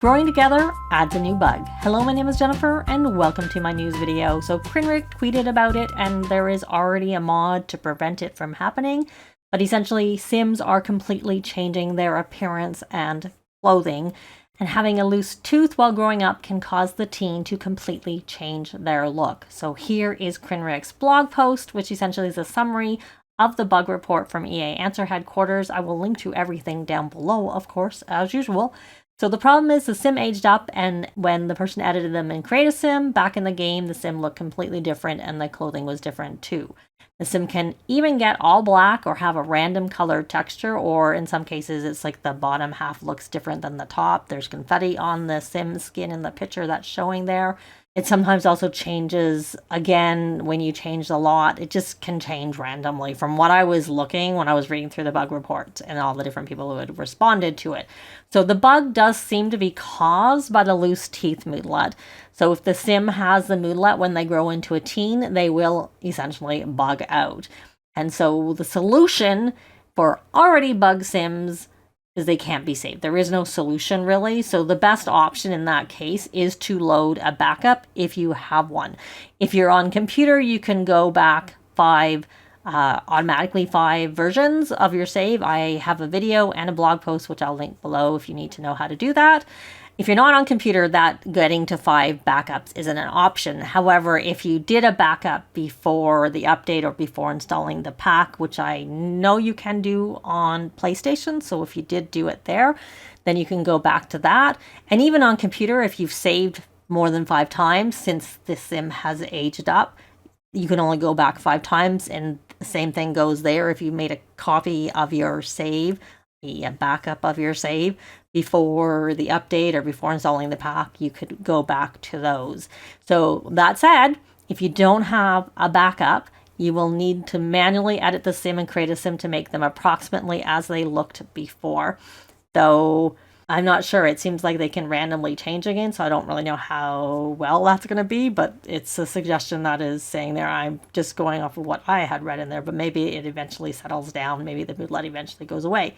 Growing together adds a new bug. Hello, my name is Jennifer and welcome to my news video. So Krinrick tweeted about it and there is already a mod to prevent it from happening. But essentially Sims are completely changing their appearance and clothing, and having a loose tooth while growing up can cause the teen to completely change their look. So here is Krinrick's blog post, which essentially is a summary of the bug report from EA Answer Headquarters. I will link to everything down below, of course, as usual. So the problem is the sim aged up, and when the person edited them and created a sim, back in the game, the sim looked completely different and the clothing was different too. The sim can even get all black or have a random colored texture, or in some cases it's like the bottom half looks different than the top. There's confetti on the sim skin in the picture that's showing there. It sometimes also changes again when you change the lot. It just can change randomly from what I was looking when I was reading through the bug report and all the different people who had responded to it. So the bug does seem to be caused by the loose teeth moodlet. So if the sim has the moodlet when they grow into a teen, they will essentially bug out. And so the solution for already bug sims is they can't be saved. There is no solution really. So the best option in that case is to load a backup if you have one. If you're on computer, you can go back automatically 5 versions of your save. I have a video and a blog post, which I'll link below if you need to know how to do that. If you're not on computer, that getting to 5 backups isn't an option. However, if you did a backup before the update or before installing the pack, which I know you can do on PlayStation, so if you did do it there, then you can go back to that. And even on computer, if you've saved more than 5 times since the sim has aged up, you can only go back 5 times, and the same thing goes there. If you made a copy of your save, a backup of your save before the update or before installing the pack, you could go back to those. So that said, if you don't have a backup, you will need to manually edit the sim and create a sim to make them approximately as they looked before. Though I'm not sure. It seems like they can randomly change again, so I don't really know how well that's going to be, but it's a suggestion that is saying there. I'm just going off of what I had read in there, but maybe it eventually settles down. Maybe the moodlet eventually goes away.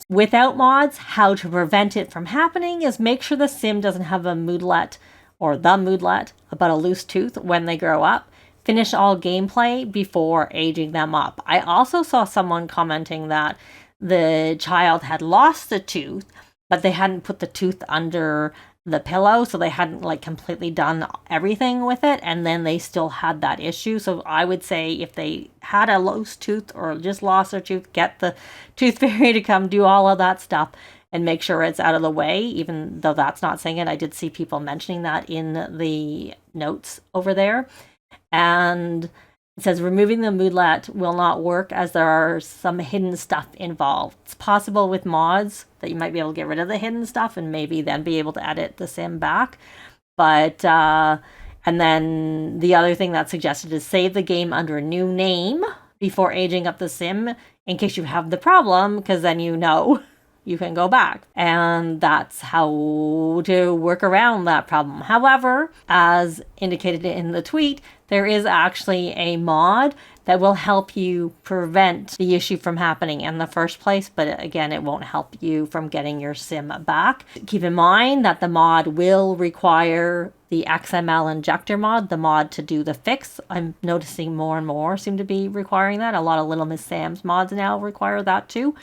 Without mods, how to prevent it from happening is make sure the sim doesn't have a moodlet or the moodlet about a loose tooth when they grow up. Finish all gameplay before aging them up. I also saw someone commenting that the child had lost the tooth, but they hadn't put the tooth under the pillow, so they hadn't like completely done everything with it, and then they still had that issue. So I would say if they had a loose tooth or just lost their tooth, get the tooth fairy to come do all of that stuff and make sure it's out of the way. Even though that's not saying it, I did see people mentioning that in the notes over there. And it says removing the moodlet will not work as there are some hidden stuff involved. It's possible with mods that you might be able to get rid of the hidden stuff and maybe then be able to edit the sim back. But, and then the other thing that's suggested is save the game under a new name before aging up the sim in case you have the problem, because then you know you can go back. And that's how to work around that problem. However, as indicated in the tweet, there is actually a mod that will help you prevent the issue from happening in the first place. But again, it won't help you from getting your sim back. Keep in mind that the mod will require the XML injector mod, the mod to do the fix. I'm noticing more and more seem to be requiring that. A lot of Little Miss Sam's mods now require that too.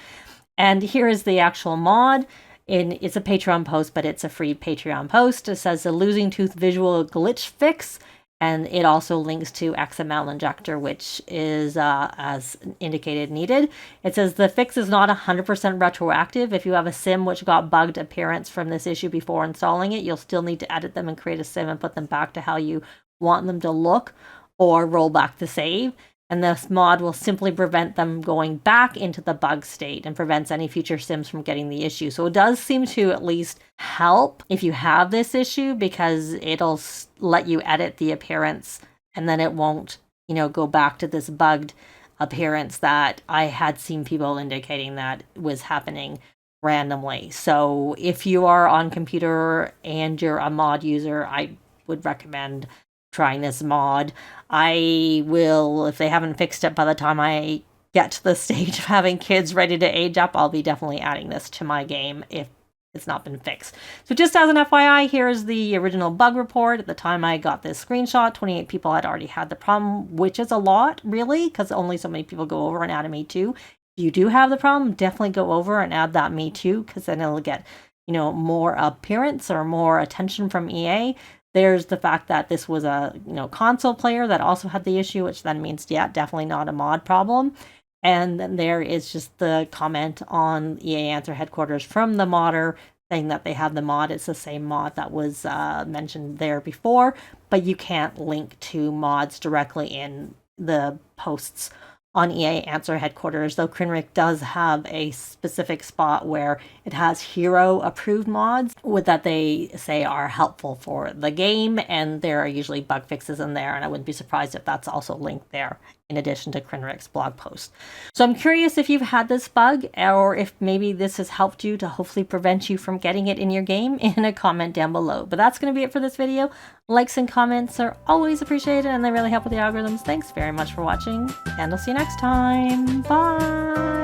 And here is the actual mod. It's a Patreon post, but it's a free Patreon post. It says the losing tooth visual glitch fix. And it also links to XML injector, which is, as indicated, needed. It says the fix is not 100% retroactive. If you have a sim which got bugged appearance from this issue before installing it, you'll still need to edit them and create a sim and put them back to how you want them to look, or roll back the save. And this mod will simply prevent them going back into the bug state and prevents any future sims from getting the issue. So it does seem to at least help if you have this issue, because it'll let you edit the appearance and then it won't, go back to this bugged appearance that I had seen people indicating that was happening randomly. So if you are on computer and you're a mod user, I would recommend trying this mod. I will, if they haven't fixed it by the time I get to the stage of having kids ready to age up, I'll be definitely adding this to my game if it's not been fixed. So just as an FYI, here's the original bug report. At the time I got this screenshot, 28 people had already had the problem, which is a lot, really, because only so many people go over and add a me too. If you do have the problem, definitely go over and add that me too, because then it'll get, you know, more appearance or more attention from EA. There's the fact that this was a, you know, console player that also had the issue, which then means, yeah, definitely not a mod problem. And then there is just the comment on EA Answer headquarters from the modder saying that they have the mod. It's the same mod that was mentioned there before, but you can't link to mods directly in the posts on EA Answer headquarters, though Crinric does have a specific spot where it has hero approved mods that they say are helpful for the game, and there are usually bug fixes in there, and I wouldn't be surprised if that's also linked there in addition to Crinric's blog post. So I'm curious if you've had this bug, or if maybe this has helped you to hopefully prevent you from getting it in your game, in a comment down below. But that's going to be it for this video. Likes and comments are always appreciated, and they really help with the algorithms. Thanks very much for watching, and I'll see you next time. Bye!